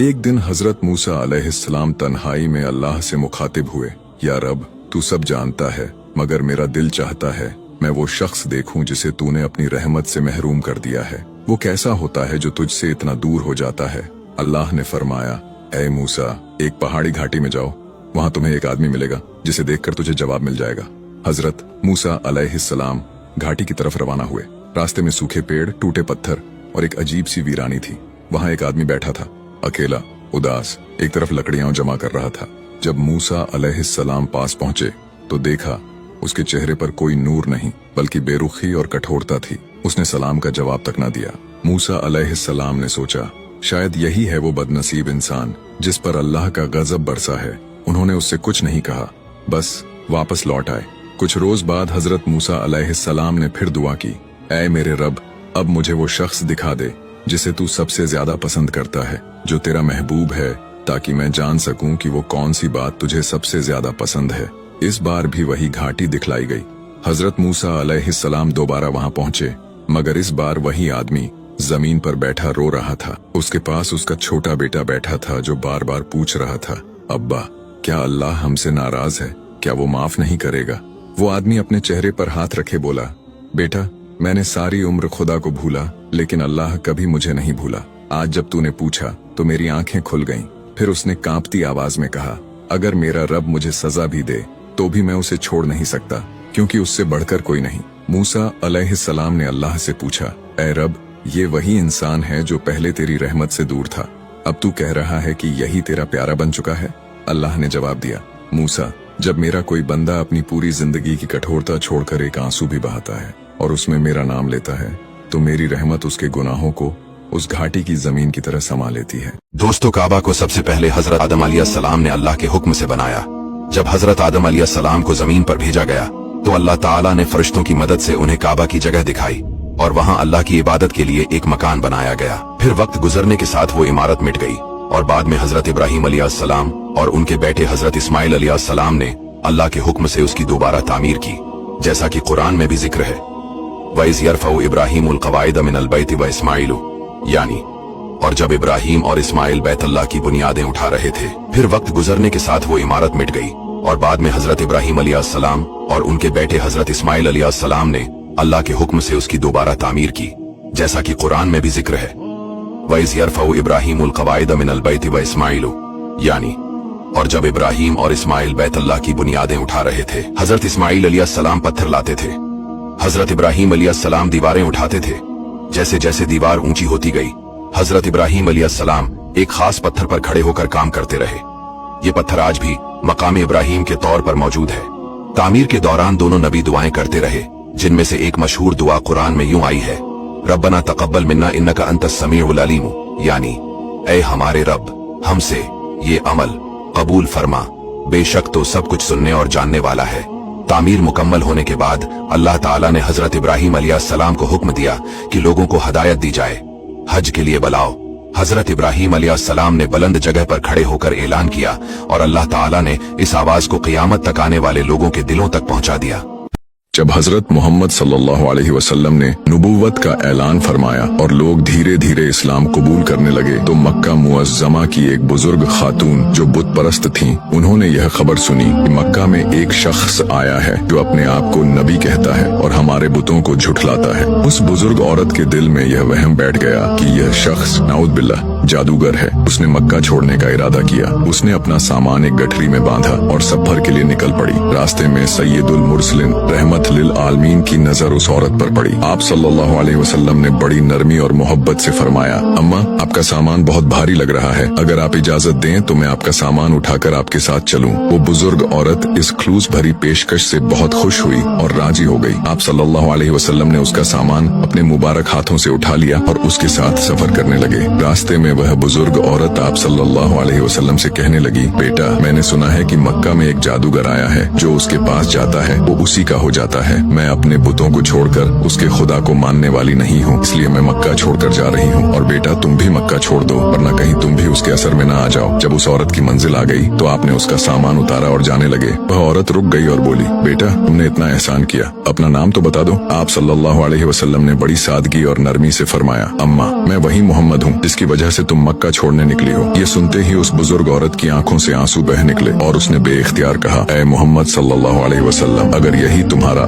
एक दिन हजरत मूसा अलैहिस्सलाम तन्हाई में अल्लाह से मुखातिब हुए, या रब, तू सब जानता है, मगर मेरा दिल चाहता है मैं वो शख्स देखूं जिसे तूने अपनी रहमत से महरूम कर दिया है। वो कैसा होता है जो तुझसे इतना दूर हो जाता है? अल्लाह ने फरमाया, ए मूसा, एक पहाड़ी घाटी में जाओ, वहां तुम्हें एक आदमी मिलेगा जिसे देखकर तुझे जवाब मिल जाएगा। हजरत मूसा अलैहिस्सलाम घाटी की तरफ रवाना हुए। रास्ते में सूखे पेड़, टूटे पत्थर और एक अजीब सी वीरानी थी। वहां एक आदमी बैठा था, अकेला, उदास, एक तरफ लकड़ियां जमा कर रहा था। जब मूसा अलैहिस्सलाम पास पहुंचे तो देखा उसके चेहरे पर कोई नूर नहीं बल्कि बेरुखी और कठोरता थी। उसने सलाम का जवाब तक न दिया। मूसा अलैहिस्सलाम ने सोचा, शायद यही है वो बदनसीब इंसान जिस पर अल्लाह का गजब बरसा है। उन्होंने उससे कुछ नहीं कहा, बस वापस लौट आए। कुछ रोज बाद हजरत मूसा अलैहिस्सलाम ने फिर दुआ की, ऐ मेरे रब, अब मुझे वो शख्स दिखा दे जिसे तू सबसे ज्यादा पसंद करता है, जो तेरा महबूब है, ताकि मैं जान सकूं कि वो कौन सी बात तुझे सबसे ज्यादा पसंद है। इस बार भी वही घाटी दिखलाई गई। हजरत मूसा अलैहिस्सलाम दोबारा वहां पहुंचे, मगर इस बार वही आदमी जमीन पर बैठा रो रहा था। उसके पास उसका छोटा बेटा बैठा था जो बार बार पूछ रहा था, अब्बा, क्या अल्लाह हमसे नाराज है? क्या वो माफ नहीं करेगा? वो आदमी अपने चेहरे पर हाथ रखे बोला, बेटा, मैंने सारी उम्र खुदा को भूला, लेकिन अल्लाह कभी मुझे नहीं भूला। आज जब तूने पूछा तो मेरी आंखें खुल गईं। फिर उसने कांपती आवाज में कहा, अगर मेरा रब मुझे सजा भी दे तो भी मैं उसे छोड़ नहीं सकता, क्योंकि उससे बढ़कर कोई नहीं। मूसा अलैहिस्सलाम ने अल्लाह से पूछा, ऐ रब, ये वही इंसान है जो पहले तेरी रहमत से दूर था, अब तू कह रहा है कि यही तेरा प्यारा बन चुका है? अल्लाह ने जवाब दिया, मूसा, जब मेरा कोई बंदा अपनी पूरी जिंदगी की कठोरता छोड़कर एक आंसू भी बहाता है और उसमें मेरा नाम लेता है, तो मेरी रहमत उसके गुनाहों को उस घाटी की जमीन की तरह समा लेती है। दोस्तों, काबा को सबसे पहले हजरत आदम अलैहिस्सलाम ने अल्लाह के हुक्म से बनाया। जब हजरत आदम अलैहिस्सलाम को जमीन पर भेजा गया तो अल्लाह ताला ने फरिश्तों की मदद से उन्हें काबा की जगह दिखाई और वहां अल्लाह की इबादत के लिए एक मकान बनाया गया। फिर वक्त गुजरने के साथ वो इमारत मिट गई और बाद में हजरत इब्राहिम अलैहिस्सलाम और उनके बेटे हजरत इस्माइल अलैहिस्सलाम ने अल्लाह के हुक्म से उसकी दोबारा तामीर की, जैसा कि कुरान में भी जिक्र है, वइज़ यरफ़उ इब्राहीमुल क़वाइद मिनल बैति व इस्माइलु, यानी और जब इब्राहिम और इस्माइल बैतुल्लाह की बुनियादें उठा रहे थे। फिर वक्त गुजरने के साथ वो इमारत मिट गई और बाद में हजरत इब्राहिम अलैहिस्सलाम और उनके बेटे हजरत इस्माइल अलैहिस्सलाम ने अल्लाह के हुक्म से उसकी दोबारा तामीर की, जैसा कि कुरान में भी जिक्र है, वइज़ यरफ़उ इब्राहीमुल क़वाइद मिनल बैति व इस्माइलु, यानी और जब इब्राहिम और इस्माइल बैतुल्लाह की बुनियादें उठा रहे थे। हजरत इस्माइल अलैहिस्सलाम पत्थर लाते थे, हजरत इब्राहिम अलैहिस्सलाम दीवारें उठाते थे। जैसे जैसे दीवार ऊंची होती गई, हजरत इब्राहिम अलैहिस्सलाम एक खास पत्थर पर खड़े होकर काम करते रहे। ये पत्थर आज भी मकाम इब्राहिम के तौर पर मौजूद है। तामीर के दौरान दोनों नबी दुआएं करते रहे, जिनमें से एक मशहूर दुआ कुरान में यूं आई है, रब्बना तक़ब्बल मिन्ना इन्नका अंतस समीउल अलीम, यानी ऐ हमारे रब, हमसे ये अमल कबूल फरमा, बेशक तो सब कुछ सुनने और जानने वाला है। तामीर मुकम्मल होने के बाद अल्लाह ताला ने हजरत इब्राहिम अलैहिस्सलाम को हुक्म दिया कि लोगों को हदायत दी जाए, हज के लिए बुलाओ। हजरत इब्राहिम अलैहिस्सलाम ने बुलंद जगह पर खड़े होकर ऐलान किया और अल्लाह ताला ने इस आवाज को क़यामत तक आने वाले लोगों के दिलों तक पहुंचा दिया। जब हजरत मोहम्मद सल्लल्लाहु अलैहि वसल्लम ने नबूवत का ऐलान फरमाया और लोग धीरे धीरे इस्लाम कबूल करने लगे तो मक्का मुअज्जमा की एक बुजुर्ग खातून जो बुत परस्त थीं, उन्होंने यह खबर सुनी कि मक्का में एक शख्स आया है जो अपने आप को नबी कहता है और हमारे बुतों को झुठलाता है। उस बुजुर्ग औरत के दिल में यह वहम बैठ गया कि यह शख्स नाउद बिल्लाह जादूगर है। उसने मक्का छोड़ने का इरादा किया। उसने अपना सामान एक गठरी में बांधा और सफर के लिए निकल पड़ी। रास्ते में सैयदुल मुरसलिन रहमत लिल आलमीन की नजर उस औरत पर पड़ी। आप सल्लल्लाहु अलैहि वसल्लम ने बड़ी नरमी और मोहब्बत से फरमाया, अम्मा, आपका सामान बहुत भारी लग रहा है, अगर आप इजाजत दें तो मैं आपका सामान उठाकर आपके साथ चलूं। वो बुजुर्ग औरत इस खलूस भरी पेशकश से बहुत खुश हुई और राजी हो गई। आप सल्लल्लाहु अलैहि वसल्लम ने उसका सामान अपने मुबारक हाथों से उठा लिया और उसके साथ सफर करने लगे। रास्ते में वह बुजुर्ग औरत आप सल्लल्लाहु अलैहि वसल्लम से कहने लगी, बेटा, मैंने सुना है कि मक्का में एक जादूगर आया है, जो उसके पास जाता है वो उसी का हो जाता कहता है, मैं अपने बुतों को छोड़कर उसके खुदा को मानने वाली नहीं हूँ, इसलिए मैं मक्का छोड़कर जा रही हूँ। और बेटा तुम भी मक्का छोड़ दो, वरना कहीं तुम भी उसके असर में न आ जाओ। जब उस औरत की मंजिल आ गई तो आपने उसका सामान उतारा और जाने लगे। वह औरत रुक गई और बोली, बेटा तुमने इतना एहसान किया, अपना नाम तो बता दो। आप सल्लल्लाहु अलैहि वसल्लम ने बड़ी सादगी और नरमी से फरमाया, अम्मा मैं वही मोहम्मद हूँ जिसकी वजह से तुम मक्का छोड़ने निकली हो। ये सुनते ही उस बुजुर्ग औरत की आंखों से आंसू बह निकले और उसने बेइख्तियार कहा, ऐ मोहम्मद सल्लल्लाहु अलैहि वसल्लम, अगर यही तुम्हारा